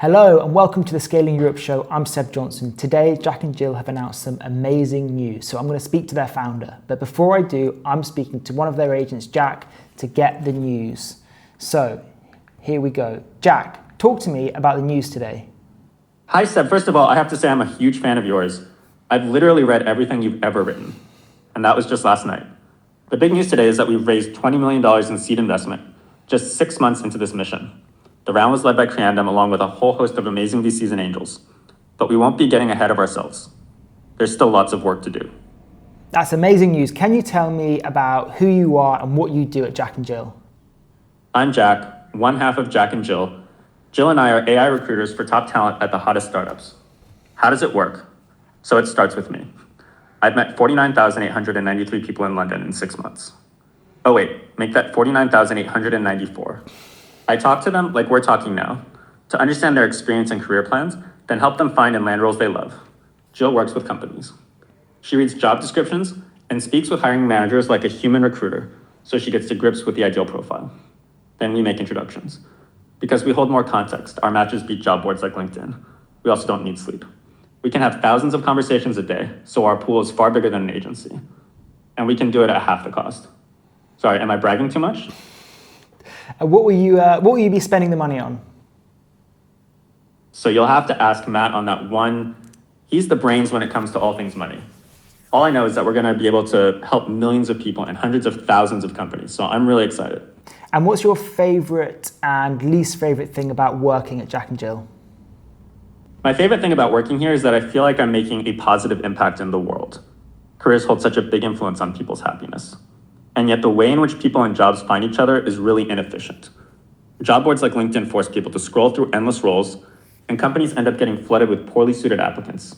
Hello and welcome to the Scaling Europe show. I'm Seb Johnson. Today, Jack and Jill have announced some amazing news, so I'm going to speak to their founder. But before I do, I'm speaking to one of their agents, Jack, to get the news. So here we go. Jack, talk to me about the news today. Hi, Seb. First of all, I have to say I'm a huge fan of yours. I've literally read everything you've ever written, and that was just last night. The big news today is that we've raised $20 million in seed investment just 6 months into this mission. The round was led by Creandum along with a whole host of amazing VCs and angels. But we won't be getting ahead of ourselves. There's still lots of work to do. That's amazing news. Can you tell me about who you are and what you do at Jack and Jill? I'm Jack, one half of Jack and Jill. Jill and I are AI recruiters for top talent at the hottest startups. How does it work? So it starts with me. I've met 49,893 people in London in 6 months. Oh wait, make that 49,894. I talk to them like we're talking now, to understand their experience and career plans, then help them find and land roles they love. Jill works with companies. She reads job descriptions and speaks with hiring managers like a human recruiter, so she gets to grips with the ideal profile. Then we make introductions. Because we hold more context, our matches beat job boards like LinkedIn. We also don't need sleep. We can have thousands of conversations a day, so our pool is far bigger than an agency. And we can do it at half the cost. Sorry, am I bragging too much? What will you be spending the money on? So you'll have to ask Matt on that one. He's the brains when it comes to all things money. All I know is that we're going to be able to help millions of people and hundreds of thousands of companies. So I'm really excited. And what's your favorite and least favorite thing about working at Jack and Jill? My favorite thing about working here is that I feel like I'm making a positive impact in the world. Careers hold such a big influence on people's happiness. And yet the way in which people and jobs find each other is really inefficient. Job boards like LinkedIn force people to scroll through endless roles, and companies end up getting flooded with poorly suited applicants.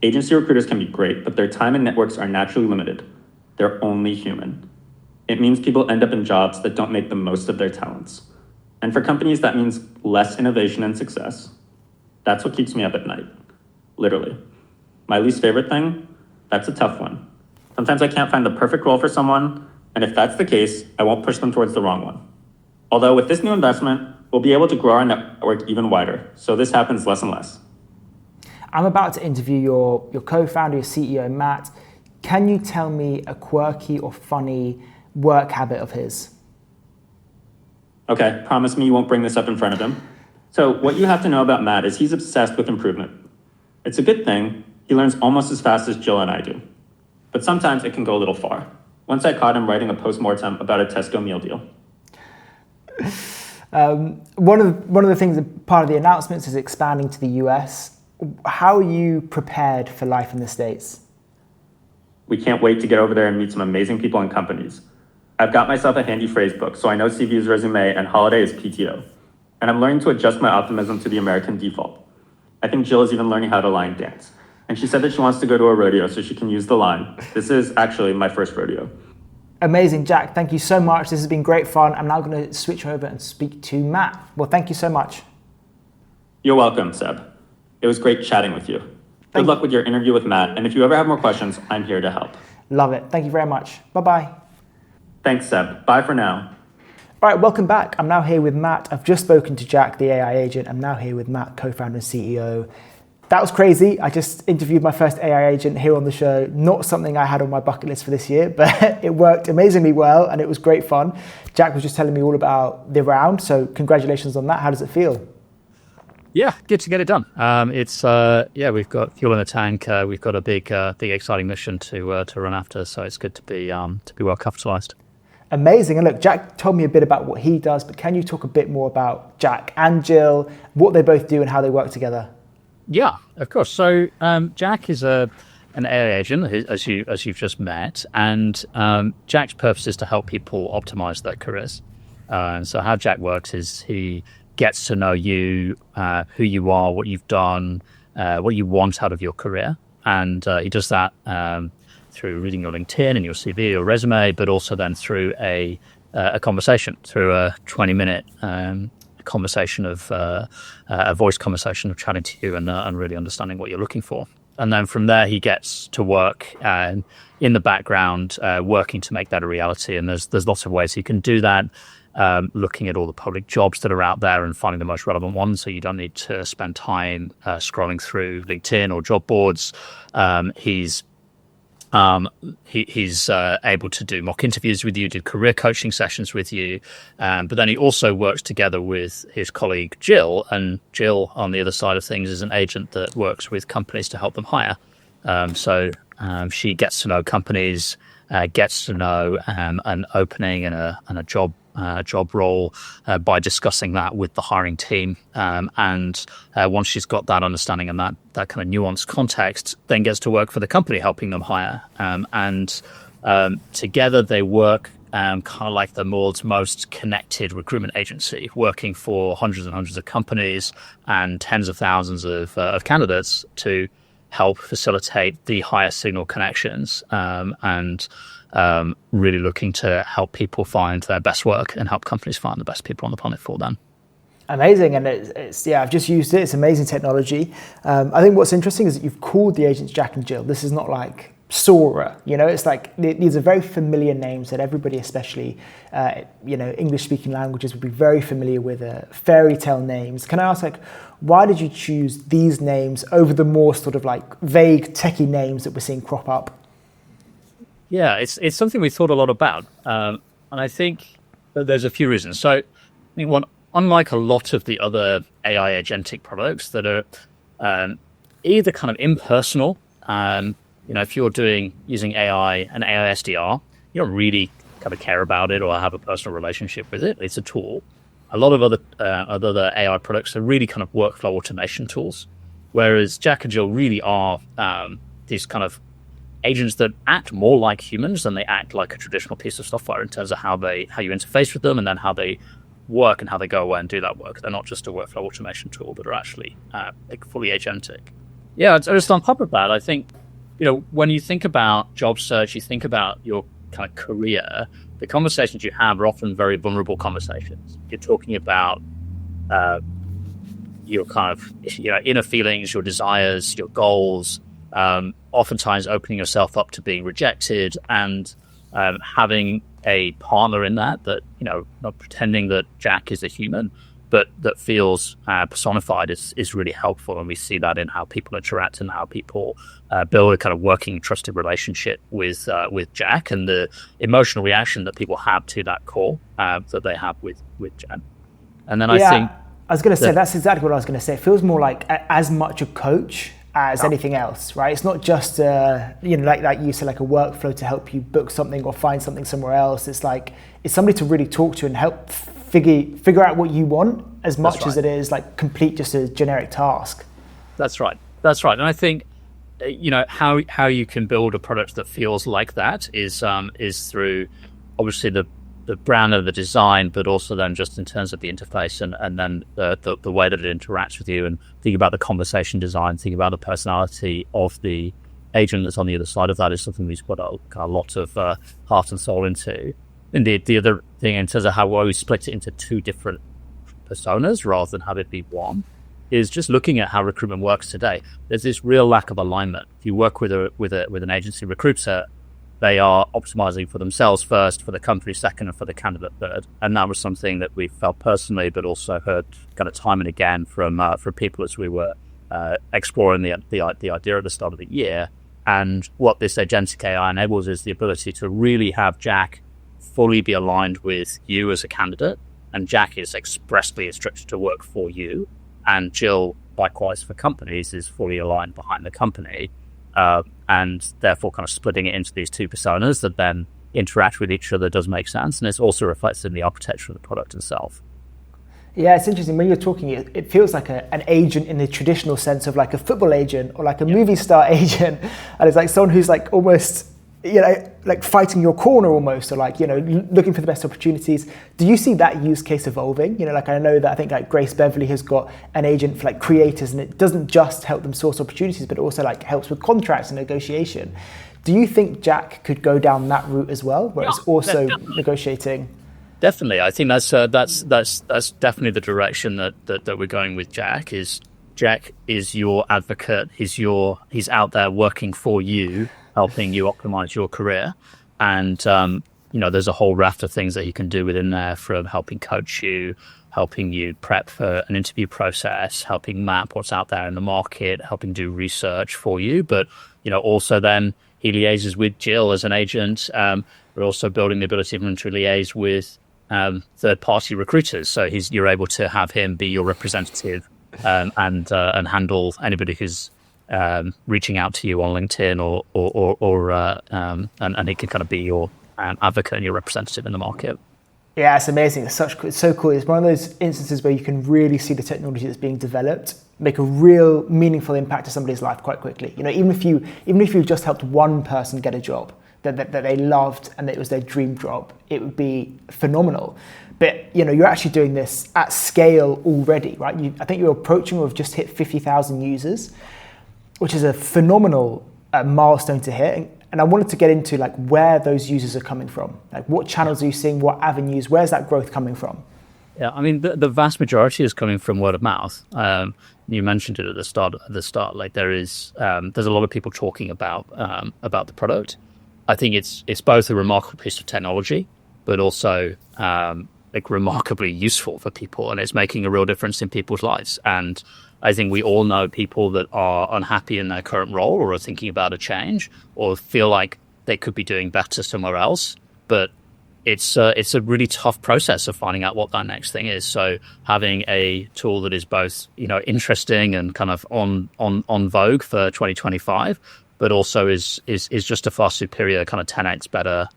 Agency recruiters can be great, but their time and networks are naturally limited. They're only human. It means people end up in jobs that don't make the most of their talents. And for companies, that means less innovation and success. That's what keeps me up at night, literally. My least favorite thing? That's a tough one. Sometimes I can't find the perfect role for someone, and if that's the case, I won't push them towards the wrong one. Although with this new investment, we'll be able to grow our network even wider, so this happens less and less. I'm about to interview your co-founder, your CEO, Matt. Can you tell me a quirky or funny work habit of his? Okay, promise me you won't bring this up in front of him. So what you have to know about Matt is he's obsessed with improvement. It's a good thing. He learns almost as fast as Jill and I do. But sometimes it can go a little far. Once I caught him writing a postmortem about a Tesco meal deal. One of the things, part of the announcements is expanding to the US. How are you prepared for life in the States? We can't wait to get over there and meet some amazing people and companies. I've got myself a handy phrase book, so I know CV is resume and holiday is PTO. And I'm learning to adjust my optimism to the American default. I think Jill is even learning how to line dance. And she said that she wants to go to a rodeo so she can use the line. This is actually my first rodeo. Amazing, Jack. Thank you so much. This has been great fun. I'm now going to switch over and speak to Matt. Well, thank you so much. You're welcome, Seb. It was great chatting with you. Good luck with your interview with Matt. And if you ever have more questions, I'm here to help. Love it. Thank you very much. Bye-bye. Thanks, Seb. Bye for now. All right, welcome back. I'm now here with Matt. I've just spoken to Jack, the AI agent. I'm now here with Matt, co-founder and CEO. That was crazy. I just interviewed my first AI agent here on the show. Not something I had on my bucket list for this year, but it worked amazingly well and it was great fun. Jack was just telling me all about the round, so congratulations on that. How does it feel? Yeah, good to get it done. We've got fuel in the tank. We've got a big exciting mission to run after, so it's good to be well capitalized. Amazing. And look, Jack told me a bit about what he does, but can you talk a bit more about Jack and Jill, what they both do and how they work together? Yeah, of course. So Jack is an AI agent, as you've just met, and Jack's purpose is to help people optimize their careers. So how Jack works is he gets to know you, who you are, what you've done, what you want out of your career, and he does that through reading your LinkedIn and your CV, your resume, but also then through a conversation, through a 20-minute conversation of a voice conversation of chatting to you and really understanding what you're looking for. And then from there, he gets to work in the background, working to make that a reality. And there's lots of ways he can do that. looking at all the public jobs that are out there and finding the most relevant ones. So you don't need to spend time scrolling through LinkedIn or job boards. He's able to do mock interviews with you, did career coaching sessions with you, but then he also works together with his colleague Jill, and Jill on the other side of things is an agent that works with companies to help them hire. So she gets to know companies, gets to know an opening and a job role by discussing that with the hiring team. And once she's got that understanding and that kind of nuanced context, then gets to work for the company helping them hire. And together they work kind of like the world's most connected recruitment agency, working for hundreds and hundreds of companies and tens of thousands of candidates to help facilitate the higher signal connections, and really looking to help people find their best work and help companies find the best people on the planet for them. Amazing, and it's I've just used it. It's amazing technology. I think what's interesting is that you've called the agents Jack and Jill. This is not like Sora, it's like these are very familiar names that everybody, especially English-speaking languages, would be very familiar with. Fairy tale names. Can I ask, why did you choose these names over the more sort of like vague techie names that we're seeing crop up? Yeah, it's something we thought a lot about, and I think that there's a few reasons. So, I think one, unlike a lot of the other AI agentic products that are either kind of impersonal, if you're using AI and AI SDR, you don't really kind of care about it or have a personal relationship with it. It's a tool. A lot of other AI products are really kind of workflow automation tools, whereas Jack and Jill really are these kind of agents that act more like humans than they act like a traditional piece of software in terms of how you interface with them and then how they work and how they go away and do that work. They're not just a workflow automation tool, but are actually fully agentic. Yeah, just on top of that, I think, when you think about job search, you think about your kind of career, the conversations you have are often very vulnerable conversations. You're talking about your kind of inner feelings, your desires, your goals, oftentimes opening yourself up to being rejected, and having a partner in that not pretending that Jack is a human, but that feels personified is really helpful. And we see that in how people interact and how people build a kind of working, trusted relationship with Jack, and the emotional reaction that people have to that call that they have with Jack. And then I think I was going to say that's exactly what I was going to say. It feels more like as much a coach as anything else, right? It's not just like you said, like a workflow to help you book something or find something somewhere else. It's like it's somebody to really talk to and help figure out what you want as much as it is like complete just a generic task. That's right. And I think how you can build a product that feels like that is through obviously the brand and the design, but also then just in terms of the interface and then the way that it interacts with you, and think about the conversation design, think about the personality of the agent that's on the other side of that is something we've put a lot of heart and soul into. Indeed, the other thing in terms of how we split it into two different personas rather than have it be one is just looking at how recruitment works today. There's this real lack of alignment. If you work with an agency recruiter, they are optimizing for themselves first, for the company second, and for the candidate third. And that was something that we felt personally, but also heard kind of time and again from people as we were exploring the idea at the start of the year. And what this agentic AI enables is the ability to really have Jack fully be aligned with you as a candidate, and Jack is expressly instructed to work for you, and Jill, likewise for companies, is fully aligned behind the company, and therefore kind of splitting it into these two personas that then interact with each other does make sense, and it's also reflected in the architecture of the product itself. Yeah, it's interesting. When you're talking, it feels like an agent in the traditional sense of like a football agent or like a movie star agent, and it's like someone who's like almost like fighting your corner almost, or like looking for the best opportunities. Do you see that use case evolving? Like I know that I think like Grace Beverly has got an agent for like creators, and it doesn't just help them source opportunities, but it also like helps with contracts and negotiation. Do you think Jack could go down that route as well, where it's also negotiating? Definitely, I think that's definitely the direction that we're going with Jack. Jack is your advocate. He's out there working for you, helping you optimize your career, and there's a whole raft of things that he can do within there, from helping coach you, helping you prep for an interview process, helping map what's out there in the market, helping do research for you. But, also then he liaises with Jill as an agent. We're also building the ability for him to liaise with third-party recruiters. So you're able to have him be your representative and handle anybody who's reaching out to you on LinkedIn and he can kind of be your advocate and your representative in the market. Yeah, it's amazing. It's so cool. It's one of those instances where you can really see the technology that's being developed make a real meaningful impact to somebody's life quite quickly. Even if you just helped one person get a job that they loved and that it was their dream job, it would be phenomenal. But you're actually doing this at scale already, right? I think you're approaching, or have just hit 50,000 users, which is a phenomenal milestone to hit. And I wanted to get into where those users are coming from. What channels are you seeing? What avenues? Where's that growth coming from? Yeah, I mean, the vast majority is coming from word of mouth. You mentioned it at the start. There's a lot of people talking about the product. I think it's both a remarkable piece of technology, but also remarkably useful for people, and it's making a real difference in people's lives. And I think we all know people that are unhappy in their current role, or are thinking about a change, or feel like they could be doing better somewhere else. But it's a really tough process of finding out what that next thing is. So having a tool that is both interesting and kind of on vogue for 2025, but also is just a far superior kind of 10x better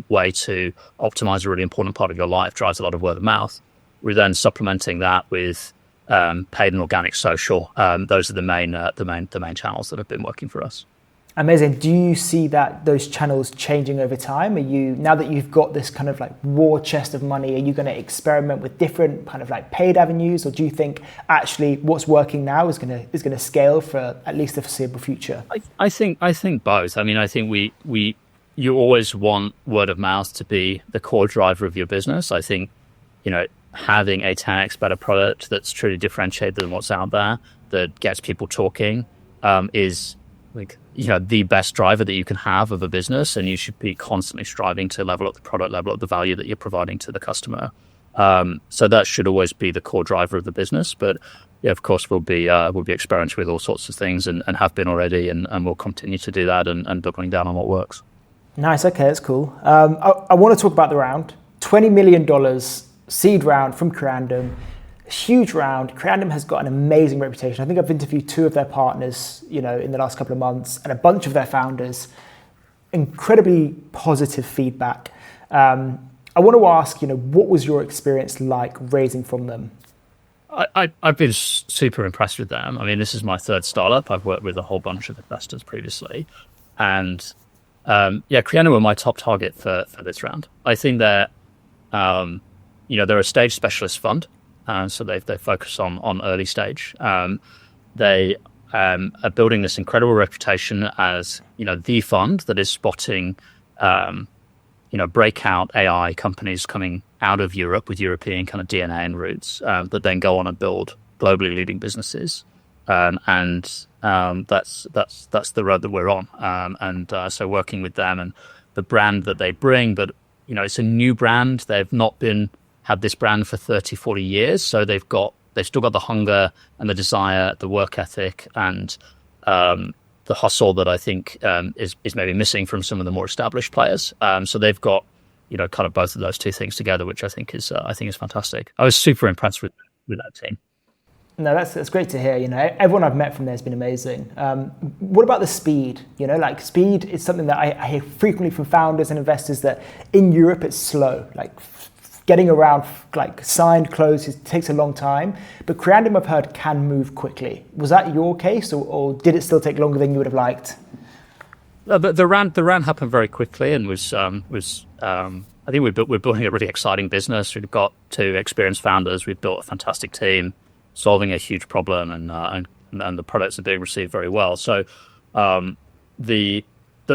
way to optimize a really important part of your life, drives a lot of word of mouth. We're then supplementing that with paid and organic social. Those are the main channels that have been working for us. Amazing. Do you see those channels changing over time? Now that you've got this kind of war chest of money, are you going to experiment with different kind of paid avenues, or do you think actually what's working now is going to scale for at least the foreseeable future? I think both. I mean, I think you always want word of mouth to be the core driver of your business. I think having a 10x better product that's truly differentiated than what's out there, that gets people talking, is the best driver that you can have of a business, and you should be constantly striving to level up the product, level up the value that you're providing to the customer. So that should always be the core driver of the business. But yeah, of course, we'll be experimenting with all sorts of things, and have been already, and we'll continue to do that, and doubling down on what works. Nice. Okay, that's cool. I want to talk about the round. $20 million seed round from Creandum. Huge round. Creandum has got an amazing reputation. I think I've interviewed 2 of their partners, in the last couple of months, and a bunch of their founders. Incredibly positive feedback. I want to ask, what was your experience like raising from them? I've been super impressed with them. I mean, this is my 3rd startup. I've worked with a whole bunch of investors previously, and Creandum were my top target for this round. I think they're a stage specialist fund. So they focus on early stage. They are building this incredible reputation as the fund that is spotting breakout AI companies coming out of Europe with European kind of DNA and roots that then go on and build globally leading businesses. And that's the road that we're on. So working with them and the brand that they bring, but it's a new brand. They've not had this brand for 30, 40 years. So they've still got the hunger and the desire, the work ethic, and the hustle that I think is maybe missing from some of the more established players. So they've got, kind of both of those 2 things together, which I think is fantastic. I was super impressed with that team. No, that's great to hear. Everyone I've met from there has been amazing. What about the speed? Speed is something that I hear frequently from founders and investors, that in Europe it's slow. Getting around, signed, closed, it takes a long time. But Creandum, I've heard, can move quickly. Was that your case, or did it still take longer than you would have liked? The round happened very quickly, and was I think we're building a really exciting business. We've got 2 experienced founders. We've built a fantastic team, solving a huge problem, and the products are being received very well. So the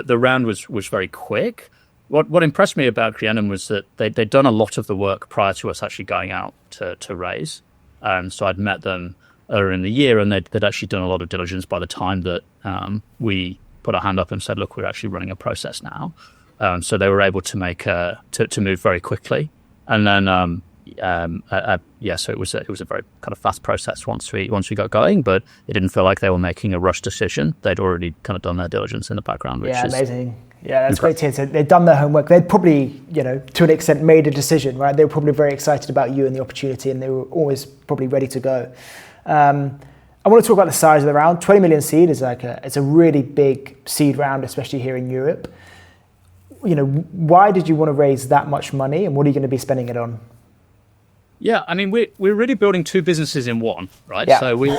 round was very quick. What impressed me about Creandum was that they'd done a lot of the work prior to us actually going out to raise. So I'd met them earlier in the year, and they'd actually done a lot of diligence by the time that we put our hand up and said, look, we're actually running a process now. So they were able to make to move very quickly, and then so it was a very kind of fast process once we got going, but it didn't feel like they were making a rush decision. They'd already kind of done their diligence in the background, which is amazing. Yeah, that's great to hear. So they'd done their homework. They'd probably, to an extent, made a decision, right? They were probably very excited about you and the opportunity, and they were always probably ready to go. I want to talk about the size of the round. 20 million seed is it's a really big seed round, especially here in Europe. Why did you want to raise that much money, and what are you going to be spending it on? Yeah, I mean, we're really building two businesses in one, right? Yeah. So we're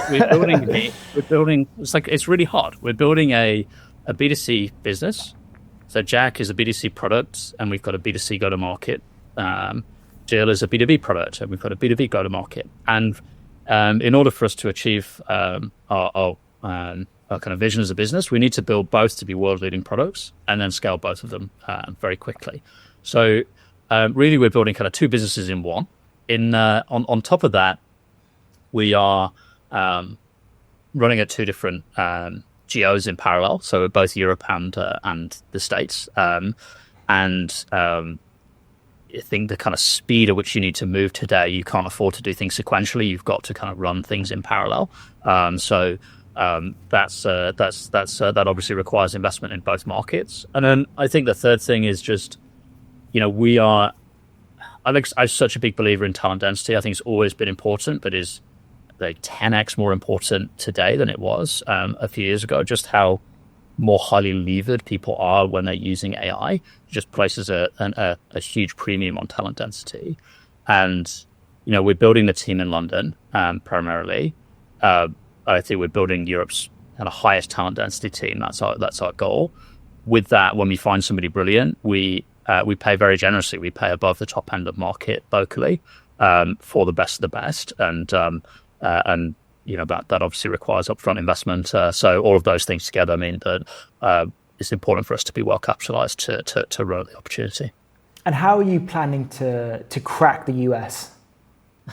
building. It's really hard. We're building a B2C business. So Jack is a B2C product, and we've got a B2C go-to-market. Jill is a B2B product, and we've got a B2B go-to-market. And in order for us to achieve our kind of vision as a business, we need to build both to be world-leading products, and then scale both of them very quickly. So really, we're building kind of two businesses in one. On top of that, we are running at two different geos in parallel, so both Europe and the States. I think the kind of speed at which you need to move today, you can't afford to do things sequentially. You've got to kind of run things in parallel. That obviously requires investment in both markets. And then I think the third thing is just, I'm such a big believer in talent density. I think it's always been important, but is like 10x more important today than it was a few years ago. Just how more highly levered people are when they're using AI just places a huge premium on talent density. And, we're building the team in London primarily. I think we're building Europe's kind of highest talent density team. That's our goal. With that, when we find somebody brilliant, we pay very generously. We pay above the top end of market locally for the best of the best, and that obviously requires upfront investment. So all of those things together mean that it's important for us to be well capitalized to run the opportunity. And how are you planning to crack the US?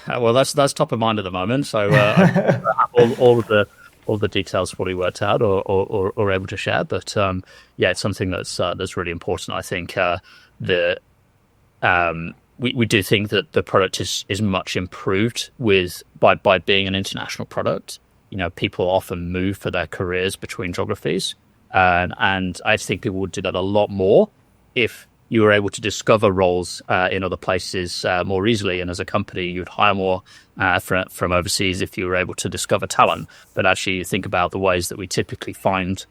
Well, that's top of mind at the moment. So all the details fully worked out or able to share, but it's something that's really important. I think we do think that the product is much improved by being an international product. People often move for their careers between geographies, and I think people would do that a lot more if you were able to discover roles in other places more easily. And as a company, you'd hire more from overseas if you were able to discover talent. But actually, you think about the ways that we typically find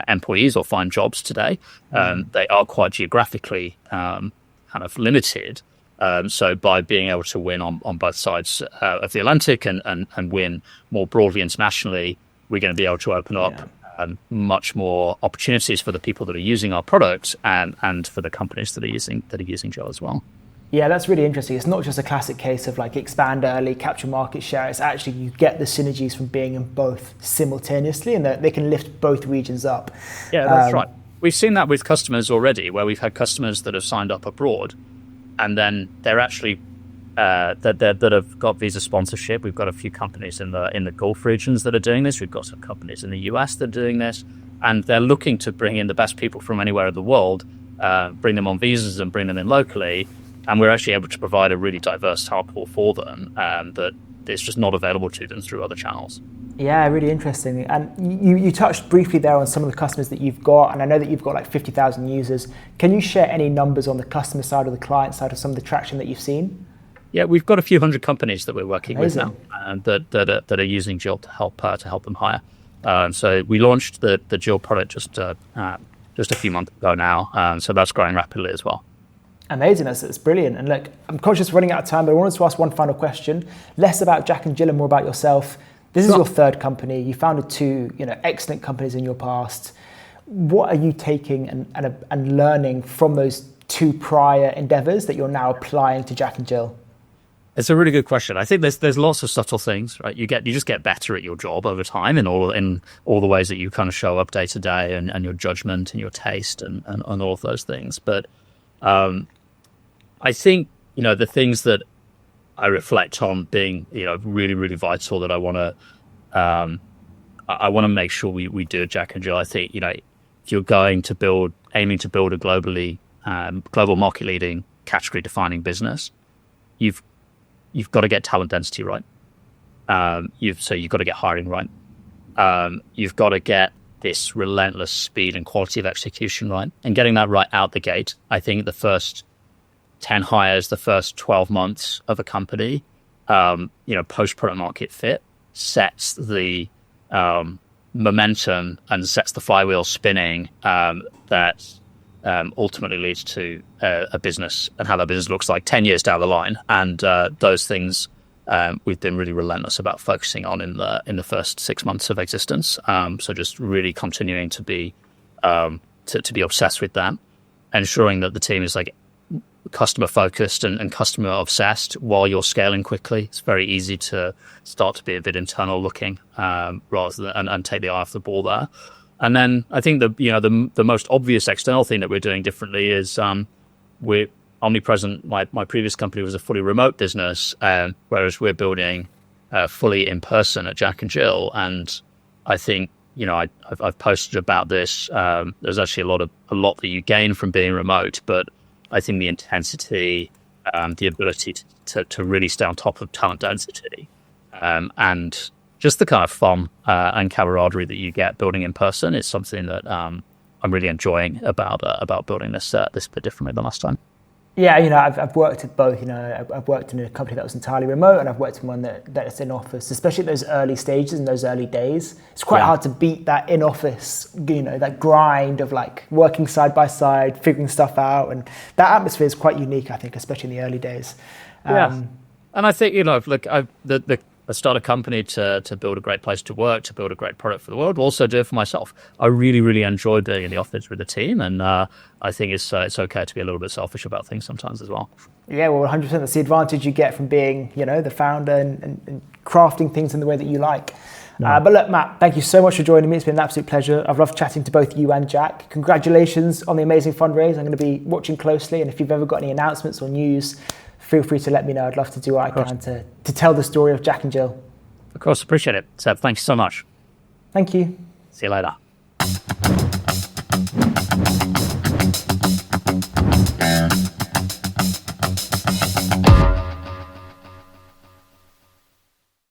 employees or find jobs today. They are quite geographically kind of limited. So by being able to win on both sides of the Atlantic and win more broadly internationally, we're going to be able to open up much more opportunities for the people that are using our product and for the companies that are using Joe as well. Yeah, that's really interesting. It's not just a classic case of like expand early, capture market share. It's actually you get the synergies from being in both simultaneously, and that they can lift both regions up. Yeah, that's right. We've seen that with customers already, where we've had customers that have signed up abroad, and then they're actually that have got visa sponsorship. We've got a few companies in the Gulf regions that are doing this. We've got some companies in the US that are doing this, and they're looking to bring in the best people from anywhere in the world, bring them on visas and bring them in locally. And we're actually able to provide a really diverse talent pool for them that is just not available to them through other channels. Yeah, really interesting. And you touched briefly there on some of the customers that you've got, and I know that you've got like 50,000 users. Can you share any numbers on the customer side or the client side of some of the traction that you've seen? Yeah, we've got a few hundred companies that we're working Amazing. with now that are using Jill to help them hire. So we launched the Jill product just a few months ago now, so that's growing rapidly as well. Amazing, that's brilliant. And look, I'm conscious of running out of time, but I wanted to ask one final question, less about Jack and Jill and more about yourself. This is your third company. You founded two, excellent companies in your past. What are you taking and learning from those two prior endeavors that you're now applying to Jack and Jill? It's a really good question. I think there's lots of subtle things, right? You just get better at your job over time in all the ways that you kind of show up day to day and your judgment and your taste and all of those things. But I think, the things that I reflect on being, really, really vital that I want to make sure we do at Jack and Jill. I think, if you're going to build aiming to build a global market leading, category defining business, you've got to get talent density right. You've got to get hiring right. You've got to get this relentless speed and quality of execution right, and getting that right out the gate. I think the first 10 hires, the first 12 months of a company, post product market fit, sets the momentum and sets the flywheel spinning that ultimately leads to a business and how that business looks like 10 years down the line. And those things we've been really relentless about focusing on in the first 6 months of existence. So just really continuing to be obsessed with that, ensuring that the team is like customer focused and customer obsessed while you're scaling quickly. It's very easy to start to be a bit internal looking rather than and take the eye off the ball there. And then I think the most obvious external thing that we're doing differently is we're Omnipresent. My previous company was a fully remote business, whereas we're building fully in person at Jack and Jill. And I think I've posted about this. There's actually a lot that you gain from being remote, but I think the intensity, the ability to really stay on top of talent density, and just the kind of fun and camaraderie that you get building in person is something that I'm really enjoying about building this bit differently than last time. Yeah, I've worked at both. I've worked in a company that was entirely remote, and I've worked in one that's in office. Especially at those early stages and those early days, it's quite hard to beat that in office. That grind of like working side by side, figuring stuff out, and that atmosphere is quite unique. I think, especially in the early days. And I think I start a company to build a great place to work, to build a great product for the world, but also do it for myself. I really, really enjoy being in the office with the team, and I think it's okay to be a little bit selfish about things sometimes as well. Yeah, well, 100%. That's the advantage you get from being, the founder and crafting things in the way that you like. No. But look, Matt, thank you so much for joining me. It's been an absolute pleasure. I've loved chatting to both you and Jack. Congratulations on the amazing fundraise. I'm going to be watching closely, and if you've ever got any announcements or news, feel free to let me know. I'd love to do what I can to tell the story of Jack and Jill. Of course, appreciate it. Seb, thanks so much. Thank you. See you later.